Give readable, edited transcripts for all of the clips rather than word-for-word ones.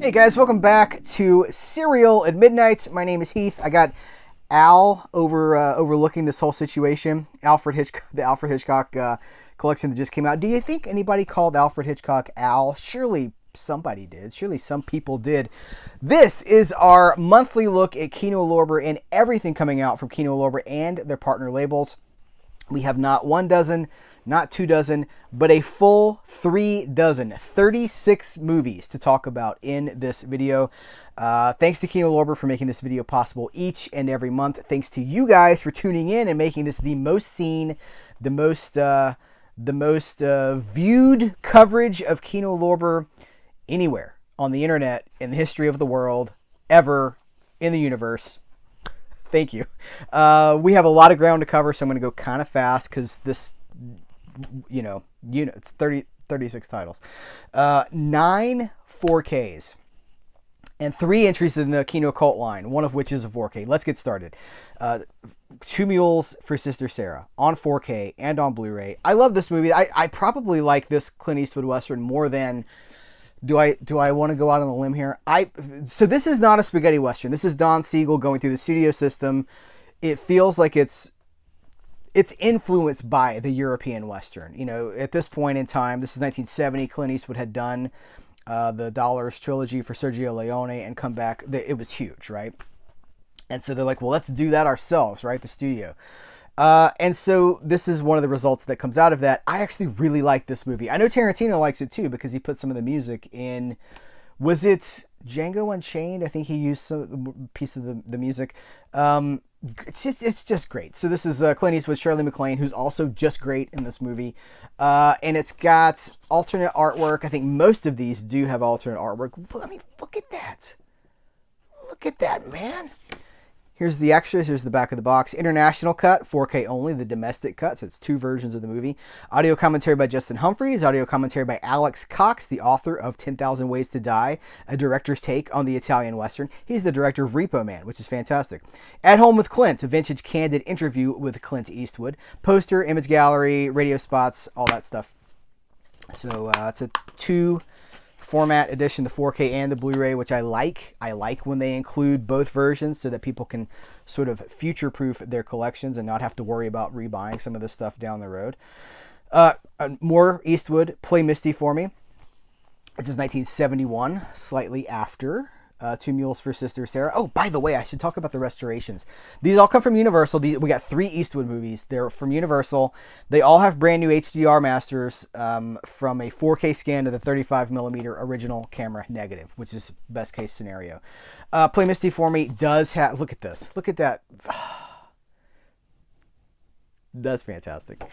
Hey guys, welcome back to Serial at Midnight. My name is Heath. I got Al overlooking this whole situation. The Alfred Hitchcock collection that just came out. Do you think anybody called Alfred Hitchcock Al? Surely somebody did. Surely some people did. This is our monthly look at Kino Lorber and everything coming out from Kino Lorber and their partner labels. We have not 1 dozen, not 2 dozen, but a full 3 dozen, 36 movies to talk about in this video. Thanks to Kino Lorber for making this video possible each and every month. Thanks to you guys for tuning in and making this the most seen, the most viewed coverage of Kino Lorber anywhere on the internet, in the history of the world, ever, in the universe. Thank you. We have a lot of ground to cover, so I'm going to go kind of fast because this, it's 36 titles. 9 4Ks and 3 entries in the Kino Cult line, one of which is a 4K. Let's get started. 2 Mules for Sister Sarah on 4K and on Blu-ray. I love this movie. I probably like this Clint Eastwood Western more than... Do I want to go out on a limb here? So this is not a spaghetti Western. This is Don Siegel going through the studio system. It feels like it's influenced by the European Western. You know, at this point in time, this is 1970. Clint Eastwood had done the Dollars trilogy for Sergio Leone and come back. It was huge, right? And so they're like, well, let's do that ourselves, right? The studio. And so this is one of the results that comes out of that. I actually really like this movie. I know Tarantino likes it too because he put some of the music in. Was it Django Unchained? I think he used some piece of the music. It's just great. So this is Clint Eastwood, Shirley MacLaine, who's also just great in this movie. And it's got alternate artwork. I think most of these do have alternate artwork. Look at that. Look at that, man. Here's the extras. Here's the back of the box. International cut, 4K only, the domestic cut. So it's 2 versions of the movie. Audio commentary by Justin Humphries. Audio commentary by Alex Cox, the author of 10,000 Ways to Die, a director's take on the Italian Western. He's the director of Repo Man, which is fantastic. At Home with Clint, a vintage candid interview with Clint Eastwood. Poster, image gallery, radio spots, all that stuff. So it's a 2 format edition, the 4K and the Blu-ray, which I like. I like when they include both versions so that people can sort of future-proof their collections and not have to worry about rebuying some of this stuff down the road. More Eastwood, Play Misty for Me. This is 1971, slightly after 2 Mules for Sister Sarah. Oh, by the way, I should talk about the restorations. These all come from Universal. We got 3 Eastwood movies. They're from Universal. They all have brand new HDR masters from a 4K scan to the 35mm original camera negative, which is best case scenario. Play Misty for Me does have... Look at this. Look at that. That's fantastic.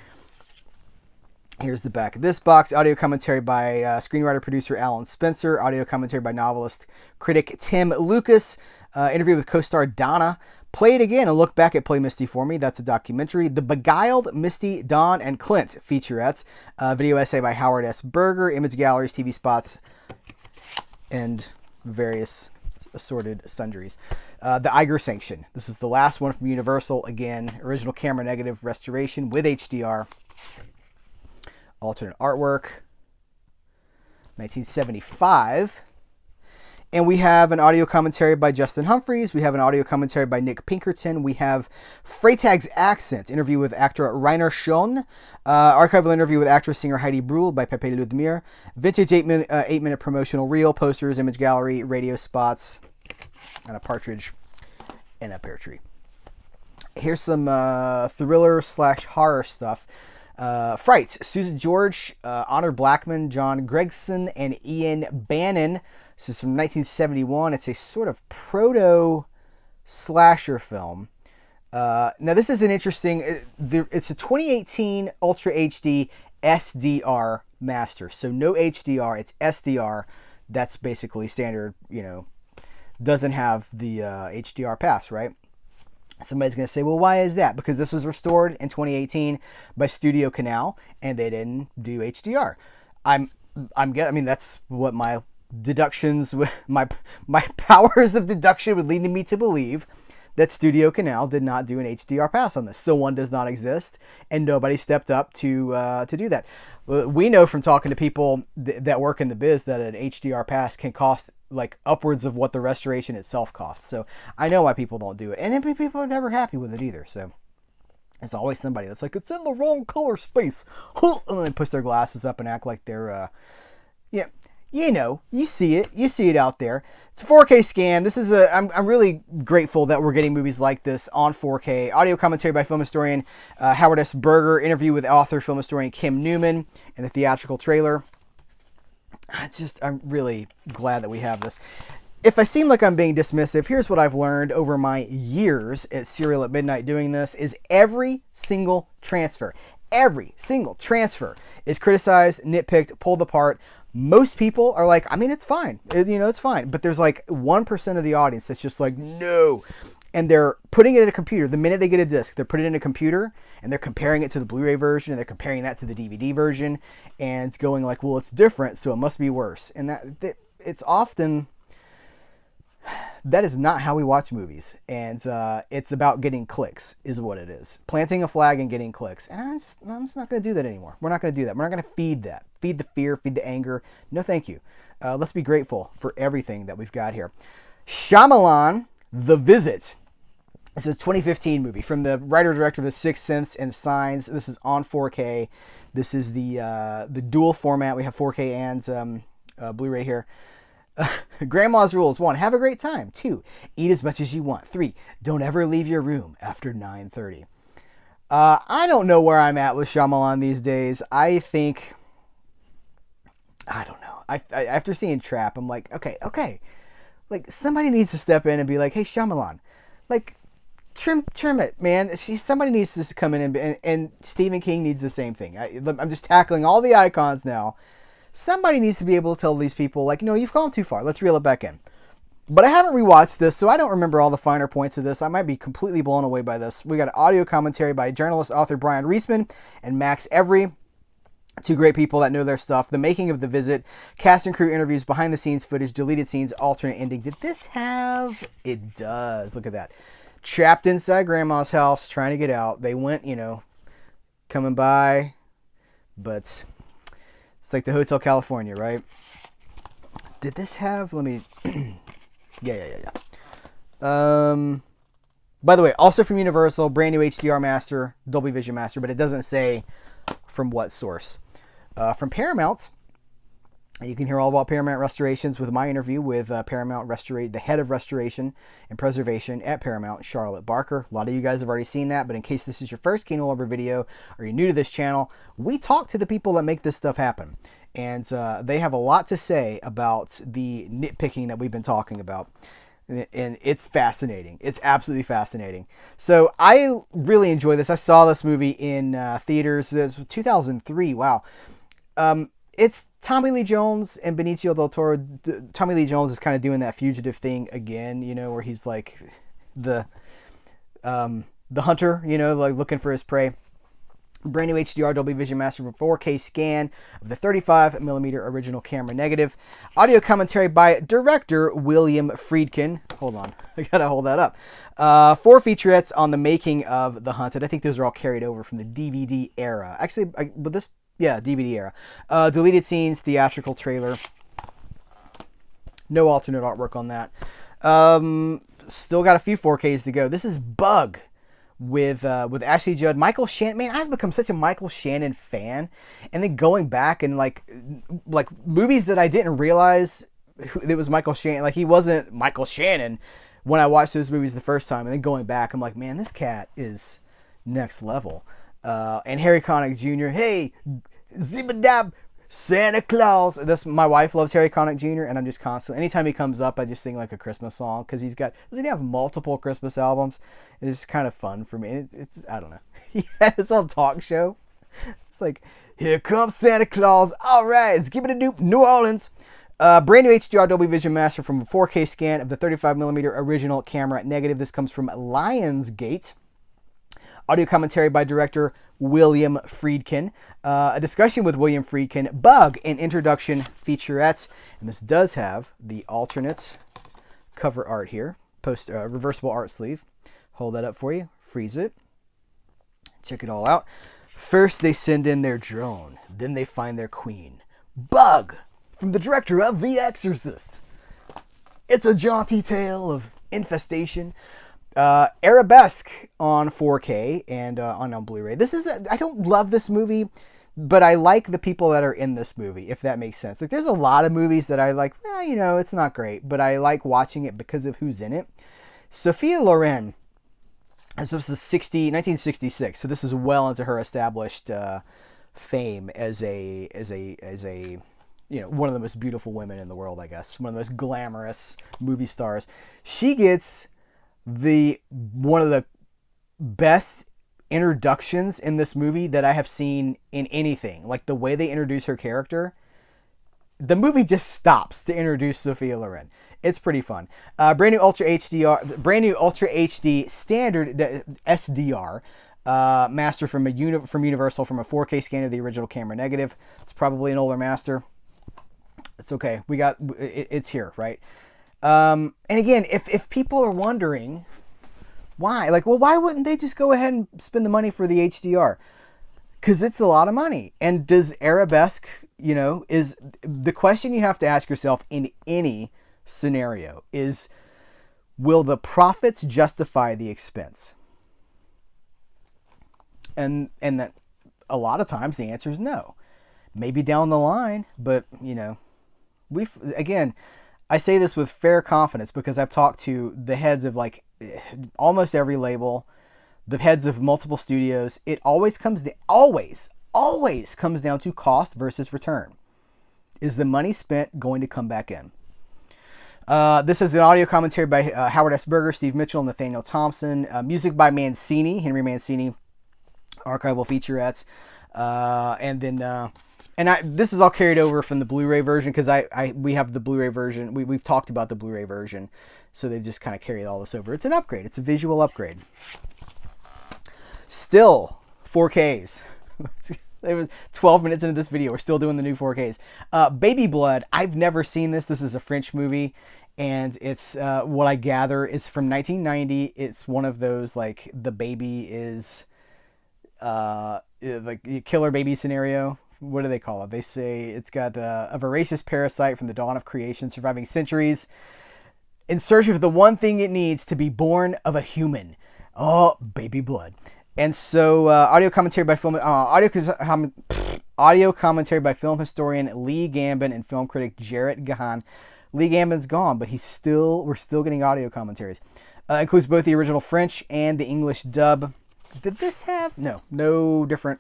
Here's the back of this box. Audio commentary by screenwriter-producer Alan Spencer. Audio commentary by novelist critic Tim Lucas. Interview with co-star Donna. Play It Again, a look back at Play Misty for Me. That's a documentary. The Beguiled, Misty, Dawn, and Clint featurettes. Video essay by Howard S. Berger. Image galleries, TV spots, and various assorted sundries. The Iger Sanction. This is the last one from Universal. Again, original camera negative restoration with HDR. Alternate artwork, 1975. And we have an audio commentary by Justin Humphries. We have an audio commentary by Nick Pinkerton. We have Freytag's Accent, interview with actor Rainer Schoen. Archival interview with actress singer Heidi Brühl by Pepe Ludmir. Vintage 8-minute promotional reel, posters, image gallery, radio spots, and a partridge in a pear tree. Here's some thriller/horror stuff. Fright, Susan George, Honor Blackman, John Gregson, and Ian Bannon. This is from 1971. It's a sort of proto-slasher film. Now, this is an interesting... It's a 2018 Ultra HD SDR master. So no HDR, it's SDR. That's basically standard, doesn't have the HDR pass, right? Somebody's going to say, well, why is that? Because this was restored in 2018 by Studio Canal, and they didn't do HDR. That's what my deductions, my powers of deduction would lead me to believe, that Studio Canal did not do an HDR pass on this. So one does not exist, and nobody stepped up to do that. We know from talking to people that work in the biz that an HDR pass can cost like upwards of what the restoration itself costs. So I know why people don't do it, and then people are never happy with it either. So there's always somebody that's like, it's in the wrong color space, and then push their glasses up and act like they're, yeah, you know, you see it out there. It's a 4K scan. This is I'm really grateful that we're getting movies like this on 4K. Audio commentary by film historian Howard S. Berger, interview with author film historian Kim Newman, and the theatrical trailer. I'm really glad that we have this. If I seem like I'm being dismissive, here's what I've learned over my years at Serial at Midnight doing this, is every single transfer is criticized, nitpicked, pulled apart. Most people are like, I mean, it's fine. It's fine. But there's like 1% of the audience that's just like, no. And they're putting it in a computer. The minute they get a disc, they're putting it in a computer, and they're comparing it to the Blu-ray version, and they're comparing that to the DVD version, and it's going like, well, it's different, so it must be worse. And that it's often... that is not how we watch movies, and it's about getting clicks is what it is. Planting a flag and getting clicks, and I'm just not going to do that anymore. We're not going to do that. We're not going to feed that. Feed the fear, feed the anger. No thank you. Let's be grateful for everything that we've got here. Shyamalan, The Visit. This is a 2015 movie from the writer-director of The Sixth Sense and Signs. This is on 4K. This is the dual format. We have 4K and Blu-ray here. Grandma's rules: 1, have a great time. 2, eat as much as you want. 3, don't ever leave your room after 9:30. I don't know where I'm at with Shyamalan these days. I don't know. I after seeing Trap, I'm like, okay. Like, somebody needs to step in and be like, hey, Shyamalan, like, trim it, man. Somebody needs to come in and Stephen King needs the same thing. I'm just tackling all the icons now. Somebody needs to be able to tell these people, like, no, you've gone too far. Let's reel it back in. But I haven't rewatched this, so I don't remember all the finer points of this. I might be completely blown away by this. We got audio commentary by journalist, author Brian Reisman and Max Every. Two great people that know their stuff. The making of The Visit, cast and crew interviews, behind the scenes footage, deleted scenes, alternate ending. Did this have? It does. Look at that. Trapped inside Grandma's house, trying to get out. They went, coming by, but... it's like the Hotel California, right? Did this have... let me... yeah. By the way, also from Universal, brand new HDR master, Dolby Vision master, but it doesn't say from what source. From Paramount, you can hear all about Paramount restorations with my interview with the head of restoration and preservation at Paramount, Charlotte Barker. A lot of you guys have already seen that, but in case this is your first Kino Lorber video or you're new to this channel, we talk to the people that make this stuff happen. And they have a lot to say about the nitpicking that we've been talking about. And it's fascinating. It's absolutely fascinating. So I really enjoy this. I saw this movie in theaters. It was 2003. Wow. It's Tommy Lee Jones and Benicio del Toro. Tommy Lee Jones is kind of doing that fugitive thing again, where he's like the hunter, like looking for his prey. Brand new HDR Dolby Vision Master from 4K scan of the 35mm original camera negative. Audio commentary by director William Friedkin. Hold on, I gotta hold that up. 4 featurettes on the making of The Hunted. I think those are all carried over from the DVD era. Actually, DVD era. Deleted scenes, theatrical trailer. No alternate artwork on that. Still got a few 4Ks to go. This is Bug with Ashley Judd, Michael Shannon. Man, I've become such a Michael Shannon fan, and then going back and like movies that I didn't realize it was Michael Shannon. Like, he wasn't Michael Shannon when I watched those movies the first time, and then going back, I'm like, man, this cat is next level. And Harry Connick Jr. Hey, Zibadab, Santa Claus. My wife loves Harry Connick Jr. and I'm just constantly, anytime he comes up, I just sing like a Christmas song, because doesn't he have multiple Christmas albums? It's just kind of fun for me. It's I don't know. He had his own talk show. It's like, here comes Santa Claus. All right, it's giving a doop, New Orleans. Brand new HDR Dolby Vision Master from a 4K scan of the 35mm original camera negative. This comes from Lionsgate. Audio commentary by director William Friedkin. A discussion with William Friedkin. Bug, an introduction featurette. And this does have the alternate cover art here. reversible art sleeve. Hold that up for you. Freeze it. Check it all out. First, they send in their drone. Then they find their queen. Bug! From the director of The Exorcist. It's a jaunty tale of infestation. Arabesque on 4K and on Blu-ray. I don't love this movie, but I like the people that are in this movie, if that makes sense. Like, there's a lot of movies that I like, it's not great, but I like watching it because of who's in it. Sophia Loren, so this is 1966, so this is well into her established fame as a one of the most beautiful women in the world, I guess. One of the most glamorous movie stars. She gets one of the best introductions in this movie that I have seen in anything. Like, the way they introduce her character, the movie just stops to introduce Sophia Loren. It's pretty fun. Brand new Ultra HD standard SDR master from Universal from a 4K scan of the original camera negative. It's probably an older master. It's okay. It's here, right? And again, if people are wondering why, why wouldn't they just go ahead and spend the money for the HDR? Because it's a lot of money. And does Arabesque, is the question you have to ask yourself in any scenario is, will the profits justify the expense? And that a lot of times the answer is no. Maybe down the line, but I say this with fair confidence because I've talked to the heads of almost every label, the heads of multiple studios. It always comes down to cost versus return. Is the money spent going to come back in? This is an audio commentary by Howard S. Berger, Steve Mitchell, and Nathaniel Thompson. Music by Henry Mancini, archival featurettes, and then. This is all carried over from the Blu-ray version because we have the Blu-ray version. We've talked about the Blu-ray version, so they've just kind of carried all this over. It's an upgrade. It's a visual upgrade. Still 4Ks. It was 12 minutes into this video. We're still doing the new 4Ks. Baby Blood. I've never seen this. This is a French movie, and it's what I gather is from 1990. It's one of those the baby is killer baby scenario. What do they call it? They say it's got a voracious parasite from the dawn of creation, surviving centuries, in search of the one thing it needs to be born of a human. Oh, Baby Blood. And so, audio commentary by film Lee Gambin and film critic Jarrett Gahan. Lee Gambin's gone, but we're still getting audio commentaries. Includes both the original French and the English dub. Did this have? No different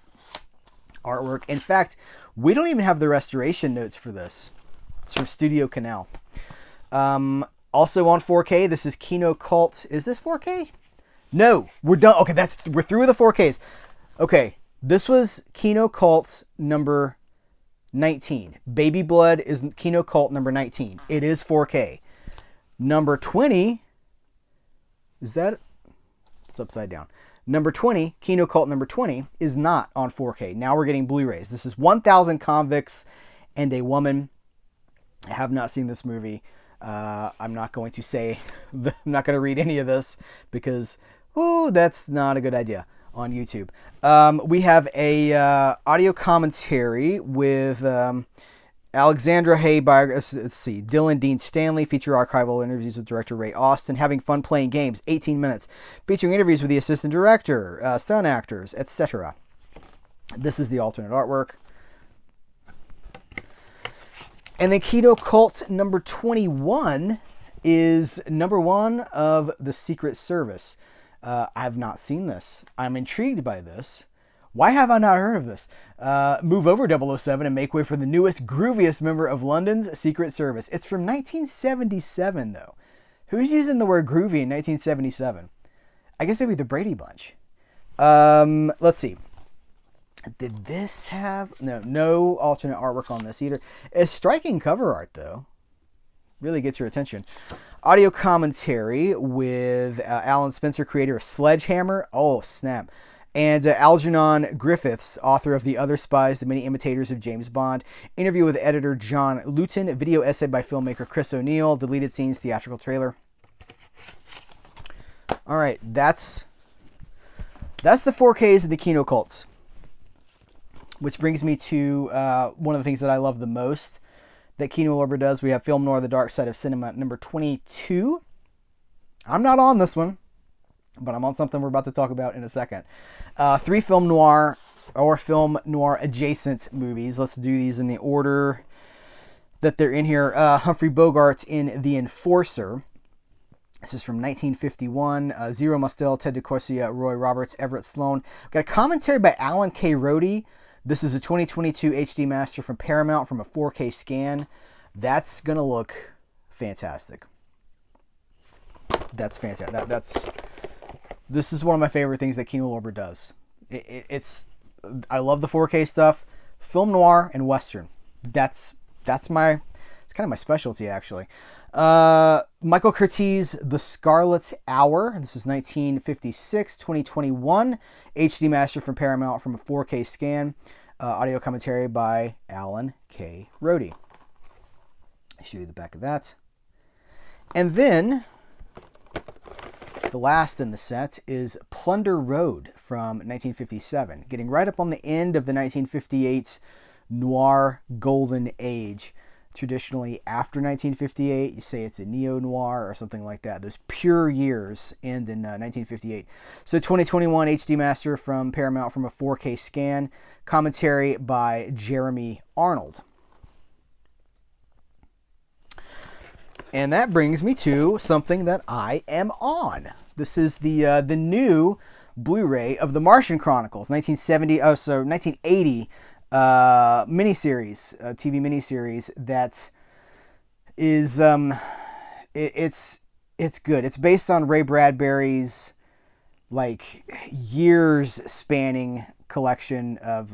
artwork. In fact, we don't even have the restoration notes for this. It's from Studio Canal. Also on 4K, this is Kino Cult. Is this 4K? No, we're done. Okay, we're through with the 4Ks. Okay, this was Kino Cult number 19. Baby Blood is Kino Cult number 19. It is 4K. Number 20, it's upside down. Number 20, Kino Cult number 20, is not on 4K. Now we're getting Blu-rays. This is 1,000 Convicts and a Woman. I have not seen this movie. I'm not going to read any of this because, that's not a good idea on YouTube. We have a audio commentary with Alexandra Hay Dylan Dean Stanley, feature archival interviews with director Ray Austin, having fun playing games, 18 minutes, featuring interviews with the assistant director, stunt actors, etc. This is the alternate artwork. And then Kino Cult number 21 is number 1 of the Secret Service. I have not seen this. I'm intrigued by this. Why have I not heard of this? Move over 007 and make way for the newest, grooviest member of London's Secret Service. It's from 1977, though. Who's using the word groovy in 1977? I guess maybe the Brady Bunch. Let's see. Did this have... No alternate artwork on this either. It's striking cover art, though. Really gets your attention. Audio commentary with Alan Spencer, creator of Sledgehammer. Oh, snap. And Algernon Griffiths, author of The Other Spies, The Many Imitators of James Bond. Interview with editor John Luton. Video essay by filmmaker Chris O'Neill. Deleted scenes, theatrical trailer. All right, that's the 4Ks of the Kino Cults. Which brings me to one of the things that I love the most that Kino Lorber does. We have Film Noir: The Dark Side of Cinema, number 22. I'm not on this one, but I'm on something we're about to talk about in a second. 3 film noir or film noir adjacent movies. Let's do these in the order that they're in here. Humphrey Bogart's in The Enforcer. This is from 1951. Zero Mostel, Ted DeCorsia, Roy Roberts, Everett Sloan. We've got a commentary by Alan K. Rhodey. This is a 2022 HD master from Paramount from a 4K scan. That's going to look fantastic. That's fantastic. This is one of my favorite things that Kino Lorber does. I love the 4K stuff. Film noir and Western. It's kind of my specialty, actually. Michael Curtiz, The Scarlet's Hour. This is 1956, 2021. HD master from Paramount from a 4K scan. Audio commentary by Alan K. Rhodey. I'll show you the back of that. And then, the last in the set is Plunder Road from 1957. Getting right up on the end of the 1958 noir golden age. Traditionally, after 1958, you say it's a neo-noir or something like that. Those pure years end in 1958. So 2021 HD master from Paramount from a 4K scan. Commentary by Jeremy Arnold. And that brings me to something that I am on. This is the new Blu-ray of The Martian Chronicles, 1980 miniseries, TV miniseries that is it's good. It's based on Ray Bradbury's like years spanning collection of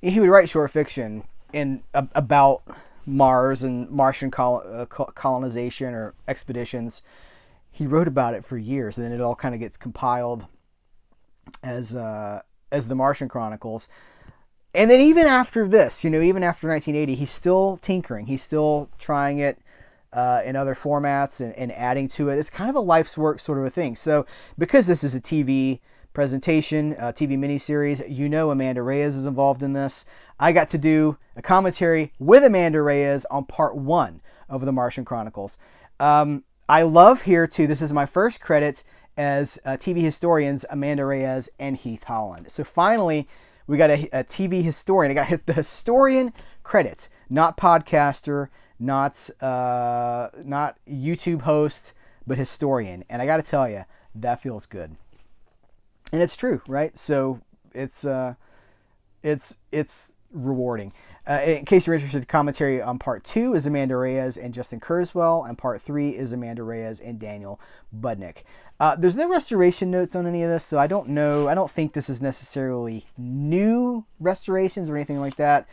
he would write short fiction about Mars and Martian colonization or expeditions. He wrote about it for years, and then it all kind of gets compiled as The Martian Chronicles. And then even after this, even after 1980, he's still tinkering. He's still trying it in other formats and adding to it. It's kind of a life's work sort of a thing. So because this is a TV presentation, TV miniseries, Amanda Reyes is involved in this. I got to do a commentary with Amanda Reyes on part 1 of The Martian Chronicles. I love here, too, this is my first credit as TV historians, Amanda Reyes and Heath Holland. So finally, we got a TV historian. I got the historian credits, not podcaster, not YouTube host, but historian. And I got to tell you, that feels good. And it's true, right? So it's rewarding. In case you're interested, commentary on part 2 is Amanda Reyes and Justin Kurzweil, and part 3 is Amanda Reyes and Daniel Budnick. There's no restoration notes on any of this, so I don't know. I don't think this is necessarily new restorations or anything like that.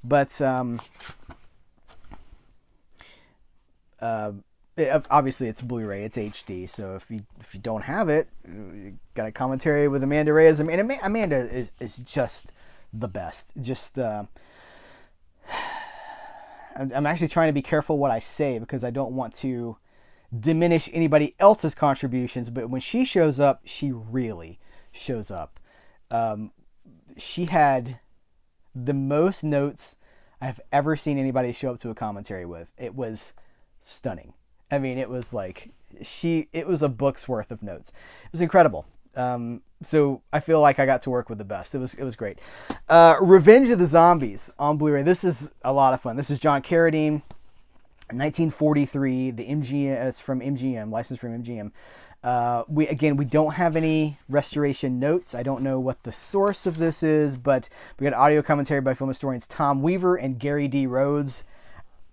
But obviously it's Blu-ray, it's HD. So if you don't have it, you got a commentary with Amanda Reyes. I mean, Amanda is just the best. Just I'm actually trying to be careful what I say because I don't want to diminish anybody else's contributions, but when she shows up, she really shows up. She had the most notes I've ever seen anybody show up to a commentary with. It was stunning. I mean, it was like it was a book's worth of notes. It was incredible. So I feel like I got to work with the best. It was great. Revenge of the Zombies on Blu-ray. This is a lot of fun. This is John Carradine, 1943. The MGM. It's from MGM, licensed from MGM. We don't have any restoration notes. I don't know what the source of this is, but we got audio commentary by film historians Tom Weaver and Gary D. Rhodes.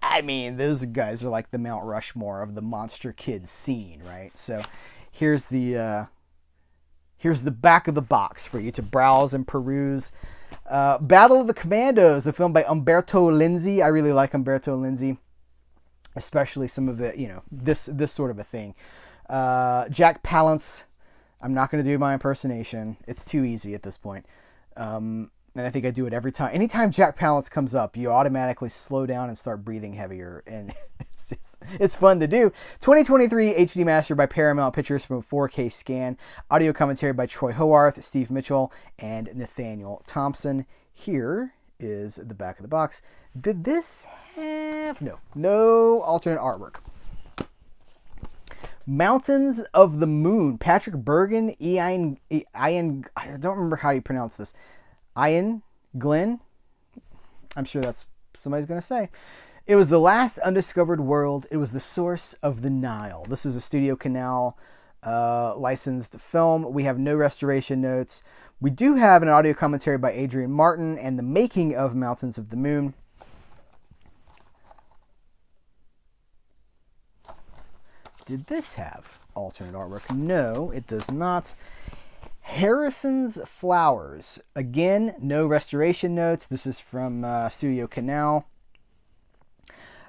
I mean, those guys are like the Mount Rushmore of the monster kids scene, right? So here's the back of the box for you to browse and peruse. Battle of the Commandos, a film by Umberto Lenzi. I really like Umberto Lenzi, especially some of the, this sort of a thing. Jack Palance. I'm not going to do my impersonation. It's too easy at this point. And I think I do it every time. Anytime Jack Palance comes up, you automatically slow down and start breathing heavier. And it's fun to do. 2023 HD Master by Paramount Pictures from a 4K scan. Audio commentary by Troy Howarth, Steve Mitchell, and Nathaniel Thompson. Here is the back of the box. Did this have... No alternate artwork. Mountains of the Moon. Patrick Bergin, Ian, I don't remember how you pronounce this. Ian Glenn. I'm sure that's somebody's going to say. It was the last undiscovered world. It was the source of the Nile. This is a Studio Canal licensed film. We have no restoration notes. We do have an audio commentary by Adrian Martin and the making of Mountains of the Moon. Did this have alternate artwork? No, it does not. Harrison's Flowers. Again, no restoration notes. This is from Studio Canal.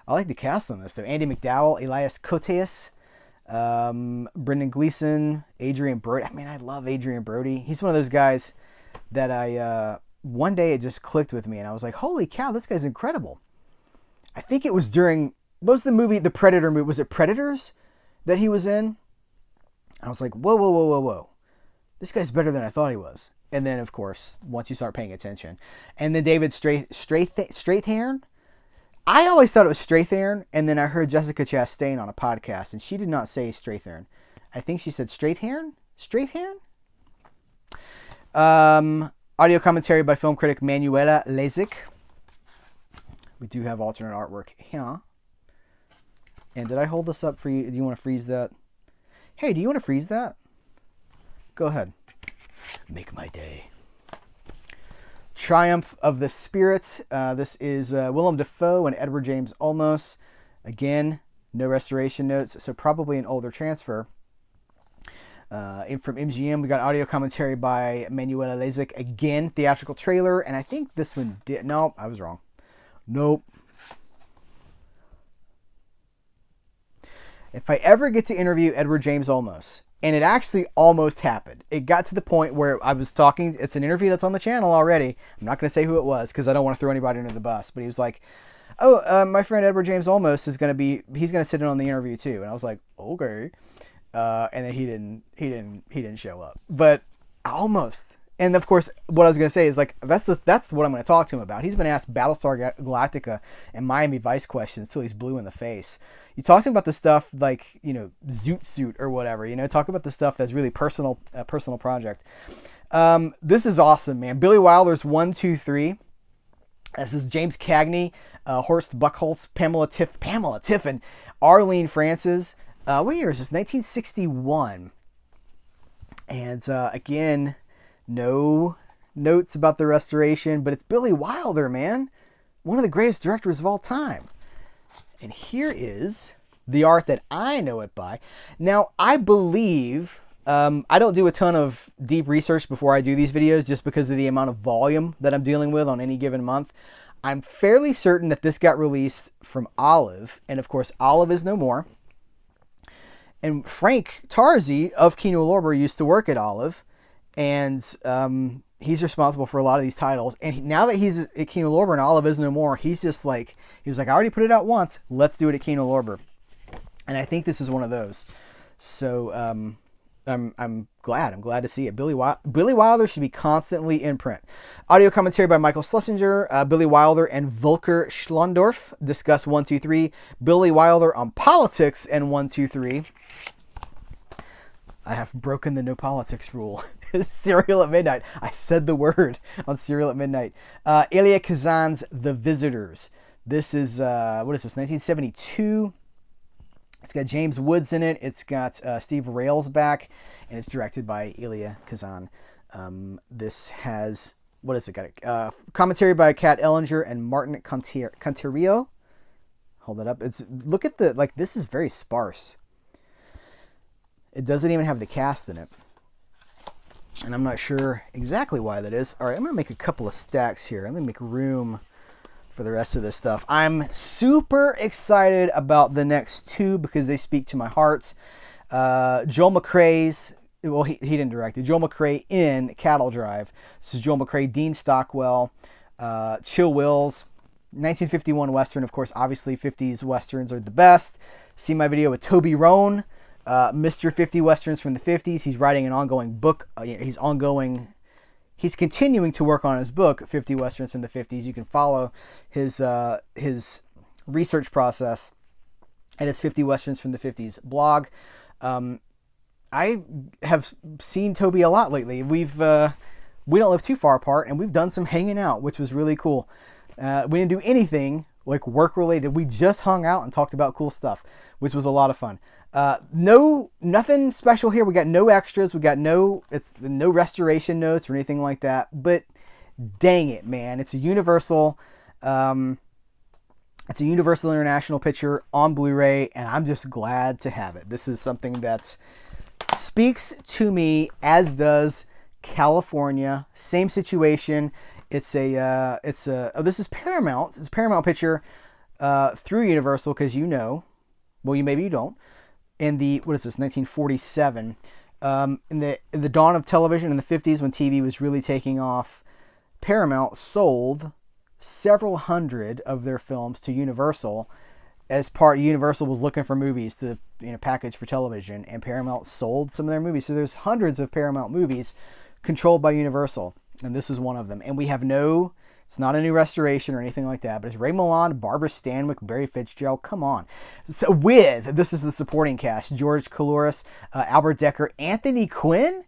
I like the cast on this, though. Andy McDowell, Elias Koteas, Brendan Gleeson, Adrian Brody. I mean, I love Adrian Brody. He's one of those guys that one day it just clicked with me, and I was like, holy cow, this guy's incredible. I think it was during, what was the movie, the Predator movie? Was it Predators that he was in? I was like, whoa. This guy's better than I thought he was. And then, of course, once you start paying attention. And then David Strathairn. I always thought it was Strathairn, and then I heard Jessica Chastain on a podcast, and she did not say Strathairn. I think she said Strathairn? Audio commentary by film critic Manuela Lezik. We do have alternate artwork here. And did I hold this up for you? Do you want to freeze that? Hey, do you want to freeze that? Go ahead. Make my day. Triumph of the Spirits. This is Willem Dafoe and Edward James Olmos. Again, no restoration notes, so probably an older transfer. From MGM, we got audio commentary by Manuela Lezik. Again, theatrical trailer, and I think this one did... No, I was wrong. Nope. If I ever get to interview Edward James Olmos, and it actually almost happened. It got to the point where I was talking, it's an interview that's on the channel already. I'm not going to say who it was because I don't want to throw anybody under the bus, but he was like, my friend Edward James Olmos is going to he's going to sit in on the interview too. And I was like, okay. And then he didn't show up, but almost. And of course, what I was going to say is like, that's what I'm going to talk to him about. He's been asked Battlestar Galactica and Miami Vice questions till he's blue in the face. You talk to him about the stuff like, Zoot Suit or whatever, talk about the stuff that's really personal, a personal project. This is awesome, man. Billy Wilder's 1, 2, 3. This is James Cagney, Horst Buchholz, Pamela Tiffin, Arlene Francis. What year is this? 1961. And again, no notes about the restoration, but it's Billy Wilder, man. One of the greatest directors of all time. And here is the art that I know it by. Now, I believe, I don't do a ton of deep research before I do these videos just because of the amount of volume that I'm dealing with on any given month. I'm fairly certain that this got released from Olive. And of course, Olive is no more. And Frank Tarzi of Kino Lorber used to work at Olive. And he's responsible for a lot of these titles. And now that he's at Kino Lorber and Olive is no more, he was like, I already put it out once. Let's do it at Kino Lorber. And I think this is one of those. So I'm glad. I'm glad to see it. Billy Wilder should be constantly in print. Audio commentary by Michael Schlesinger. Billy Wilder and Volker Schlondorf discuss 1, 2, 3. Billy Wilder on politics and 1, 2, 3. I have broken the no politics rule. Cereal at Midnight. I said the word on Cereal at Midnight. Elia Kazan's The Visitors. This is, 1972. It's got James Woods in it. It's got Steve Railsback, and it's directed by Elia Kazan. This has, got commentary by Kat Ellinger and Martin Conterio. Hold it up. Look at this is very sparse. It doesn't even have the cast in it. And I'm not sure exactly why that is. All right, I'm going to make a couple of stacks here. I'm going to make room for the rest of this stuff. I'm super excited about the next two because they speak to my heart. Joel McCrea's well, he didn't direct it. Joel McCrea in Cattle Drive. This is Joel McCrea, Dean Stockwell, Chill Wills, 1951 Western. Of course, obviously 50s Westerns are the best. See my video with Toby Rohn, Mr. 50 Westerns from the 50s. He's writing an ongoing book. He's continuing to work on his book, 50 Westerns from the 50s. You can follow his research process at his 50 Westerns from the 50s blog. I have seen Toby a lot lately. We don't live too far apart, and we've done some hanging out, which was really cool. We didn't do anything like work related. We just hung out and talked about cool stuff, which was a lot of fun. Nothing special here. We got no extras. We got no restoration notes or anything like that. But dang it, man, it's a Universal. It's a Universal International picture on Blu-ray, and I'm just glad to have it. This is something that speaks to me, as does California. Same situation. This is Paramount. It's a Paramount picture through Universal, because maybe you don't. In the, 1947. In the dawn of television in the 50s, when TV was really taking off, Paramount sold several hundred of their films to Universal. Universal was looking for movies to package for television, and Paramount sold some of their movies. So there's hundreds of Paramount movies controlled by Universal, and this is one of them. And we have it's not a new restoration or anything like that, but it's Ray Milland, Barbara Stanwyck, Barry Fitzgerald. Come on. So this is the supporting cast: George Coulouris, Albert Decker, Anthony Quinn,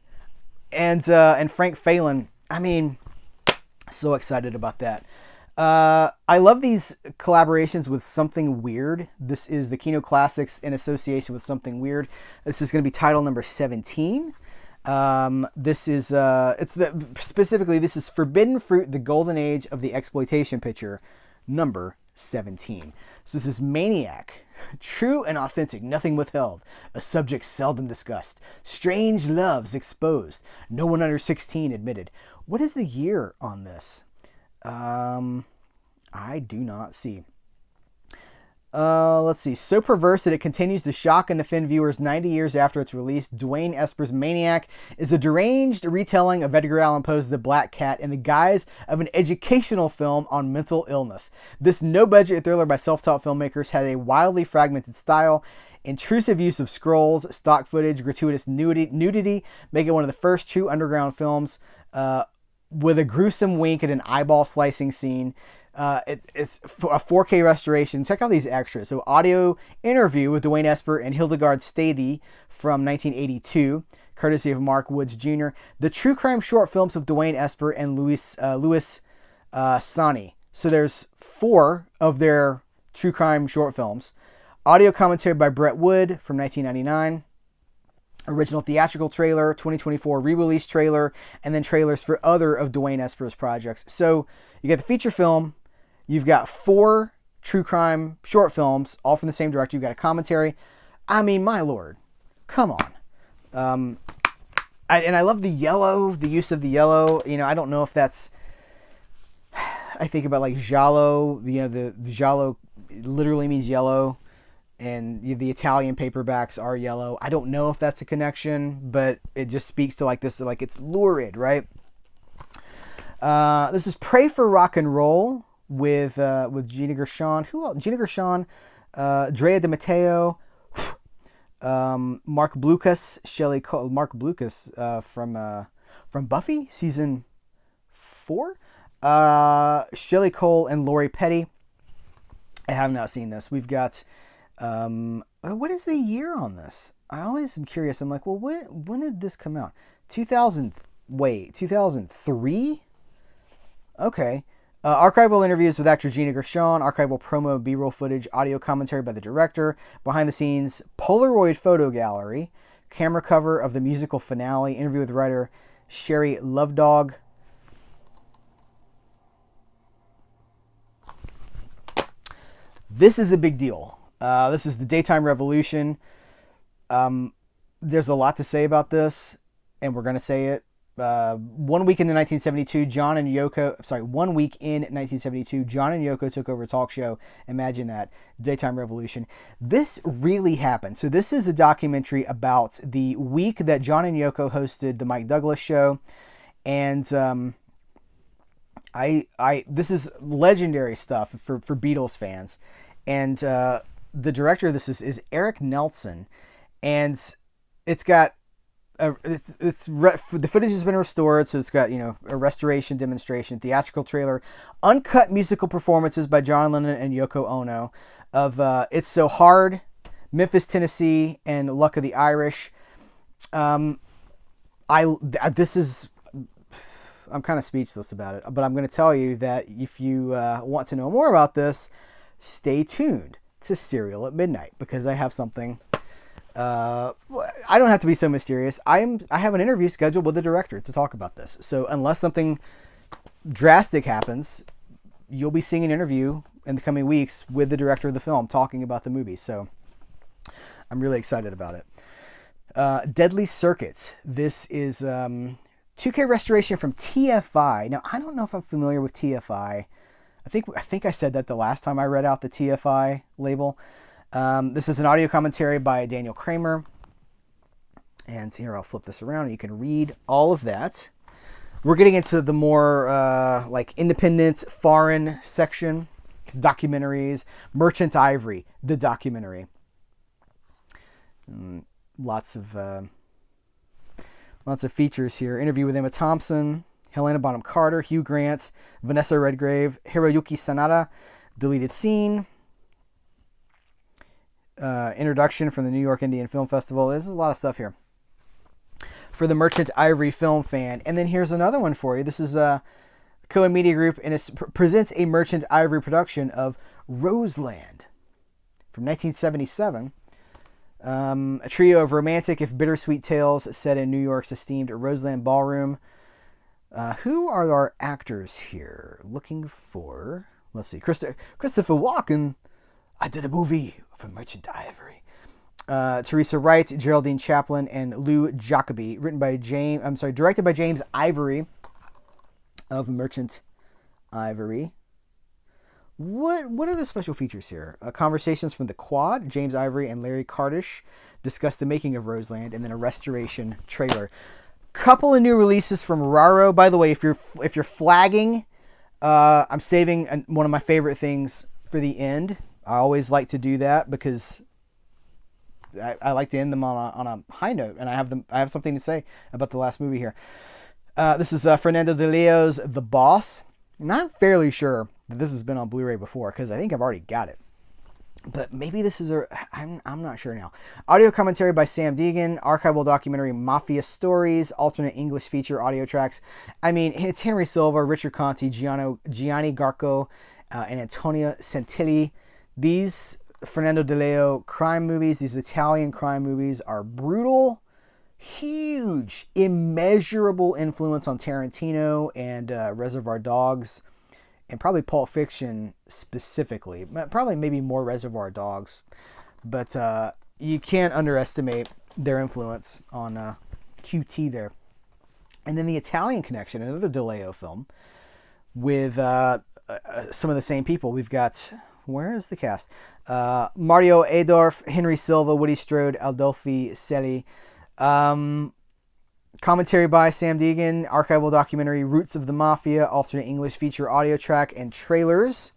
and Frank Phelan. I mean, so excited about that. I love these collaborations with Something Weird. This is the Kino Classics in association with Something Weird. This is going to be title number 17. This is this is Forbidden Fruit: The Golden Age of the Exploitation Picture, number 17. So this is Maniac, true and authentic, nothing withheld, a subject seldom discussed, strange loves exposed, no one under 16 admitted. What is the year on this? I do not see. Let's see. So perverse that it continues to shock and offend viewers 90 years after its release, Dwayne Esper's Maniac is a deranged retelling of Edgar Allan Poe's The Black Cat in the guise of an educational film on mental illness. This no-budget thriller by self-taught filmmakers had a wildly fragmented style, intrusive use of scrolls, stock footage, gratuitous nudity, make it one of the first true underground films, with a gruesome wink at an eyeball-slicing scene. It's a 4K restoration. Check out these extras. So, audio interview with Dwayne Esper and Hildegard Stady from 1982, courtesy of Mark Woods Jr. The true crime short films of Dwayne Esper and Louis Sani. So there's 4 of their true crime short films. Audio commentary by Brett Wood from 1999. Original theatrical trailer, 2024 re-release trailer, and then trailers for other of Dwayne Esper's projects. So you got the feature film, you've got 4 true crime short films, all from the same director. You've got a commentary. I mean, my lord, come on. I love the yellow, the use of the yellow. I don't know if that's, I think about like giallo. The giallo literally means yellow. And the Italian paperbacks are yellow. I don't know if that's a connection, but it just speaks to like this, like it's lurid, right? This is Pray for Rock and Roll with Gina Gershon. Who else? Gina Gershon, Drea De Matteo, Mark Blucas, Shelley Cole. Mark Blucas from Buffy season 4. Shelley Cole and Lori Petty. I have not seen this. We've got. What is the year on this? I always am curious. I'm like, well, when did this come out? 2003? Okay. Archival interviews with actor Gina Gershon, archival promo B-roll footage, audio commentary by the director, behind the scenes Polaroid photo gallery, camera cover of the musical finale, interview with writer Sherry Lovedog. This is a big deal. This is the Daytime Revolution. There's a lot to say about this, and we're going to say it. 1 week into 1972, John and Yoko, sorry, 1 week in 1972, John and Yoko took over a talk show. Imagine that. Daytime Revolution. This really happened. So this is a documentary about the week that John and Yoko hosted the Mike Douglas show. And this is legendary stuff for Beatles fans. And the director of this is Eric Nelson. And it's got the footage has been restored, so it's got, you know, a restoration demonstration, theatrical trailer, uncut musical performances by John Lennon and Yoko Ono of It's So Hard, Memphis, Tennessee, and Luck of the Irish. I'm kind of speechless about it, but I'm going to tell you that if you want to know more about this, stay tuned to Serial at Midnight, because I have something. I don't have to be so mysterious. I have an interview scheduled with the director to talk about this. So unless something drastic happens, you'll be seeing an interview in the coming weeks with the director of the film talking about the movie. So I'm really excited about it. Deadly Circuits. This is 2K restoration from TFI. Now, I don't know if I'm familiar with TFI. I think I said that the last time I read out the TFI label. This is an audio commentary by Daniel Kramer. And here, I'll flip this around and you can read all of that. We're getting into the more like independent foreign section, documentaries. Merchant Ivory, the documentary. Lots of features here. Interview with Emma Thompson, Helena Bonham Carter, Hugh Grant, Vanessa Redgrave, Hiroyuki Sanada, deleted scene. Introduction from the New York Indian Film Festival. This is a lot of stuff here for the Merchant Ivory film fan. And then here's another one for you. This is Cohen Media Group, and it presents a Merchant Ivory production of Roseland from 1977. A trio of romantic, if bittersweet tales set in New York's esteemed Roseland Ballroom. Who are our actors here? Looking for, let's see, Christopher Walken. I did a movie for Merchant Ivory. Teresa Wright, Geraldine Chaplin, and Lou Jacoby. Directed by James Ivory of Merchant Ivory. What are the special features here? Conversations from the Quad. James Ivory and Larry Kardish discuss the making of Roseland, and then a restoration trailer. Couple of new releases from Raro. By the way, if you're flagging, I'm saving one of my favorite things for the end. I always like to do that because I like to end them on a high note, and I have something to say about the last movie here. This is Fernando de Leo's The Boss. And I'm fairly sure that this has been on Blu-ray before, because I think I've already got it. But maybe this is I'm not sure now. Audio commentary by Sam Deegan. Archival documentary Mafia Stories. Alternate English feature audio tracks. I mean, it's Henry Silva, Richard Conti, Gianni Garco, and Antonio Santilli. These Fernando de Leo crime movies, these Italian crime movies, are brutal, huge, immeasurable influence on Tarantino and Reservoir Dogs, and probably Pulp Fiction specifically. Probably maybe more Reservoir Dogs, but you can't underestimate their influence on QT there. And then the Italian Connection, another De Leo film with some of the same people. We've got... Where is the cast? Mario Adorf, Henry Silva, Woody Strode, Adolfi Celi. Commentary by Sam Deegan. Archival documentary Roots of the Mafia. Alternate English feature audio track and trailers.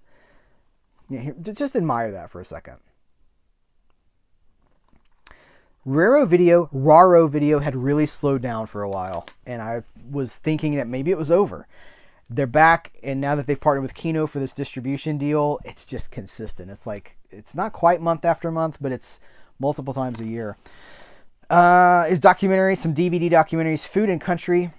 Yeah, just admire that for a second. Raro Video had really slowed down for a while, and I was thinking that maybe it was over. They're back, and now that they've partnered with Kino for this distribution deal, it's just consistent. It's like, it's not quite month after month, but it's multiple times a year. Is documentaries, some DVD documentaries, Food and Country.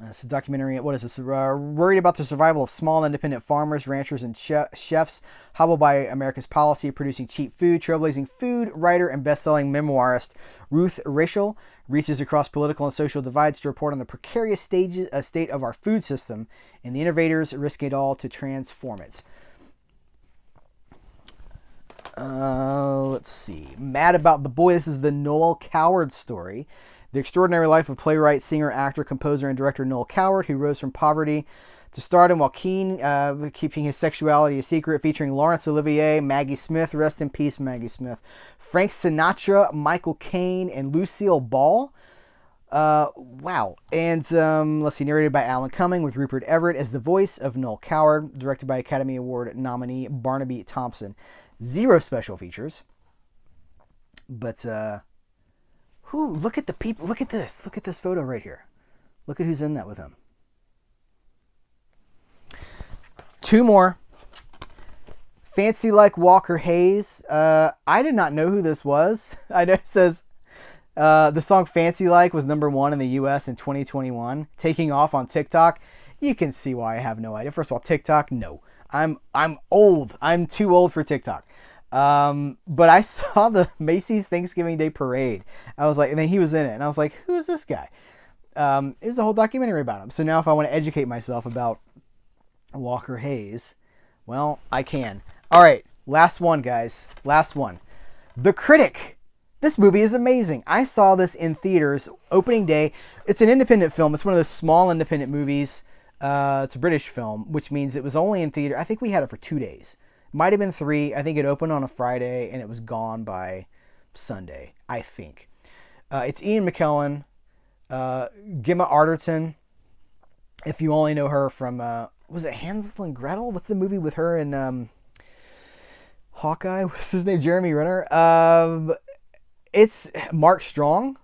It's a documentary. What is this? Worried about the survival of small independent farmers, ranchers, and chefs, hobbled by America's policy of producing cheap food. Trailblazing food writer and best-selling memoirist Ruth Rachel reaches across political and social divides to report on the precarious state of our food system and the innovators risking it all to transform it. Let's see. Mad About the Boy. This is the Noel Coward story. The extraordinary life of playwright, singer, actor, composer, and director Noel Coward, who rose from poverty to stardom while keeping his sexuality a secret, featuring Laurence Olivier, Maggie Smith, rest in peace, Maggie Smith, Frank Sinatra, Michael Caine, and Lucille Ball. Wow. And let's see, narrated by Alan Cumming with Rupert Everett as the voice of Noel Coward, directed by Academy Award nominee Barnaby Thompson. 0 special features. But, look at the people, look at this photo right here. Look at who's in that with him. 2 more. Fancy Like Walker Hayes. I did not know who this was. I know it says the song Fancy Like was #1 in the US in 2021, taking off on TikTok. You can see why I have no idea. First of all, TikTok, no. I'm old. I'm too old for TikTok. But I saw the Macy's Thanksgiving Day Parade. I was like, and then he was in it, and I was like, who is this guy? It was a whole documentary about him. So now if I want to educate myself about Walker Hayes, well, I can. All right, last one, guys. Last one. The Critic. This movie is amazing. I saw this in theaters opening day. It's an independent film. It's one of those small independent movies. It's a British film, which means it was only in theater. I think we had it for 2 days. Might have been 3. I think it opened on a Friday and it was gone by Sunday, I think. It's Ian McKellen, Gemma Arterton. If you only know her from, was it Hansel and Gretel? What's the movie with her and Hawkeye? What's his name? Jeremy Renner. It's Mark Strong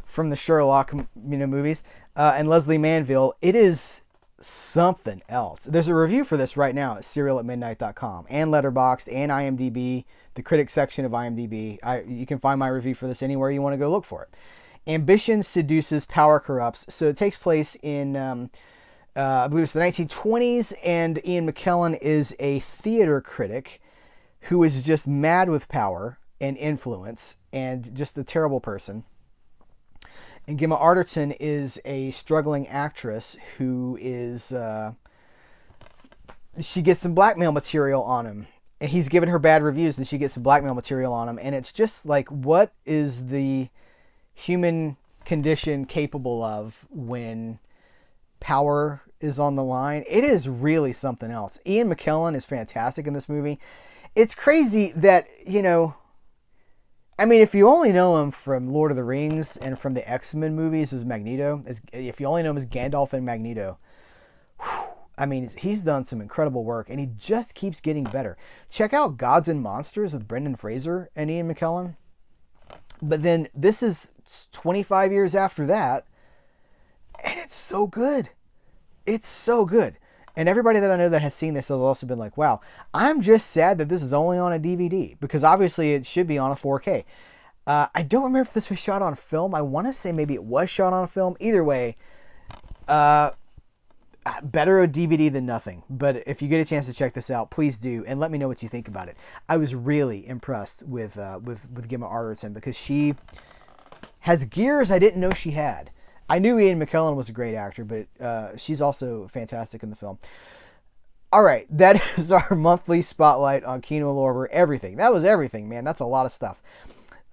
from the Sherlock movies, and Leslie Manville. It is something else. There's a review for this right now at cerealatmidnight.com and Letterboxd and IMDb, the critics section of IMDb. You can find my review for this anywhere you want to go look for it. Ambition seduces, power corrupts. So it takes place in, I believe it's the 1920s, and Ian McKellen is a theater critic who is just mad with power and influence and just a terrible person. And Gemma Arterton is a struggling actress who is, she gets some blackmail material on him. And he's given her bad reviews and she gets some blackmail material on him. And it's just like, what is the human condition capable of when power is on the line? It is really something else. Ian McKellen is fantastic in this movie. It's crazy that, I mean, if you only know him from Lord of the Rings and from the X-Men movies as Magneto, if you only know him as Gandalf and Magneto, I mean, he's done some incredible work, and he just keeps getting better. Check out Gods and Monsters with Brendan Fraser and Ian McKellen. But then this is 25 years after that, and it's so good. It's so good. And everybody that I know that has seen this has also been like, wow, I'm just sad that this is only on a DVD, because obviously it should be on a 4K. I don't remember if this was shot on film. I want to say maybe it was shot on film. Either way, better a DVD than nothing. But if you get a chance to check this out, please do, and let me know what you think about it. I was really impressed with Gemma Arterton, because she has gears I didn't know she had. I knew Ian McKellen was a great actor, but she's also fantastic in the film. All right, that is our monthly spotlight on Kino Lorber. Everything. That was everything, man. That's a lot of stuff.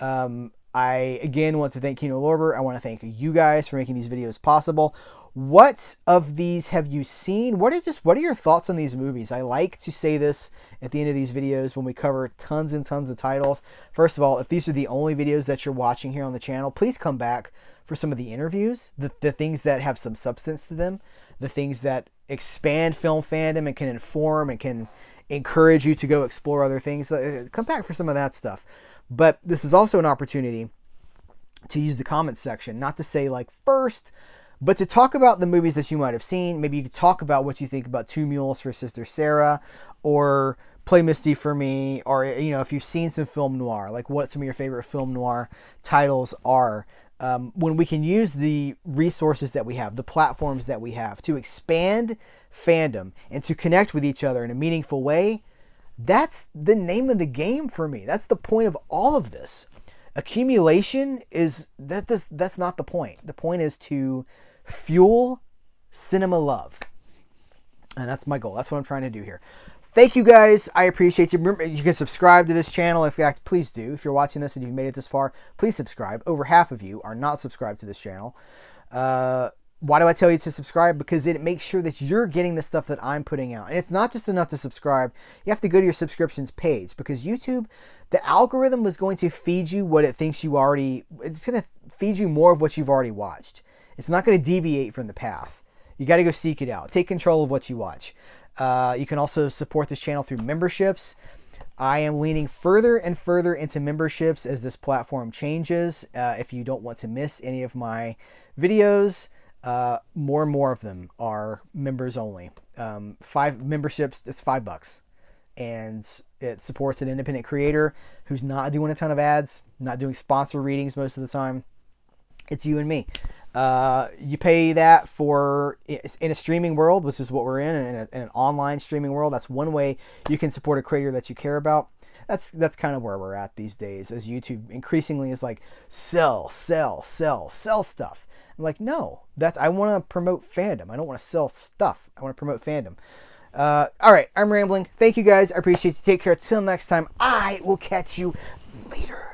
I, again, want to thank Kino Lorber. I want to thank you guys for making these videos possible. What of these have you seen? What are your thoughts on these movies? I like to say this at the end of these videos when we cover tons and tons of titles. First of all, if these are the only videos that you're watching here on the channel, please come back for some of the interviews, the things that have some substance to them, the things that expand film fandom and can inform and can encourage you to go explore other things. Come back for some of that stuff. But this is also an opportunity to use the comments section, not to say like first, but to talk about the movies that you might have seen. Maybe you could talk about what you think about Two Mules for Sister Sarah, or Play Misty for Me, or if you've seen some film noir, like what some of your favorite film noir titles are. When we can use the resources that we have, the platforms that we have to expand fandom and to connect with each other in a meaningful way, that's the name of the game for me. That's the point of all of this. Accumulation that's not the point. The point is to fuel cinema love. And that's my goal. That's what I'm trying to do here. Thank you guys. I appreciate you. Remember, you can subscribe to this channel. In fact, please do. If you're watching this and you've made it this far, please subscribe. Over half of you are not subscribed to this channel. Why do I tell you to subscribe? Because it makes sure that you're getting the stuff that I'm putting out. And it's not just enough to subscribe. You have to go to your subscriptions page, because YouTube, the algorithm is going to feed you what it thinks you already, it's going to feed you more of what you've already watched. It's not going to deviate from the path. You got to go seek it out. Take control of what you watch. You can also support this channel through memberships. I am leaning further and further into memberships as this platform changes. If you don't want to miss any of my videos, more and more of them are members only. 5 memberships, it's $5. And it supports an independent creator who's not doing a ton of ads, not doing sponsor readings most of the time. It's you and me. You pay that for, in a streaming world, which is what we're in an online streaming world. That's one way you can support a creator that you care about. That's kind of where we're at these days, as YouTube increasingly is like, sell stuff. I'm like, no, I want to promote fandom. I don't want to sell stuff. I want to promote fandom. All right, I'm rambling. Thank you guys. I appreciate you. Take care. Till next time, I will catch you later.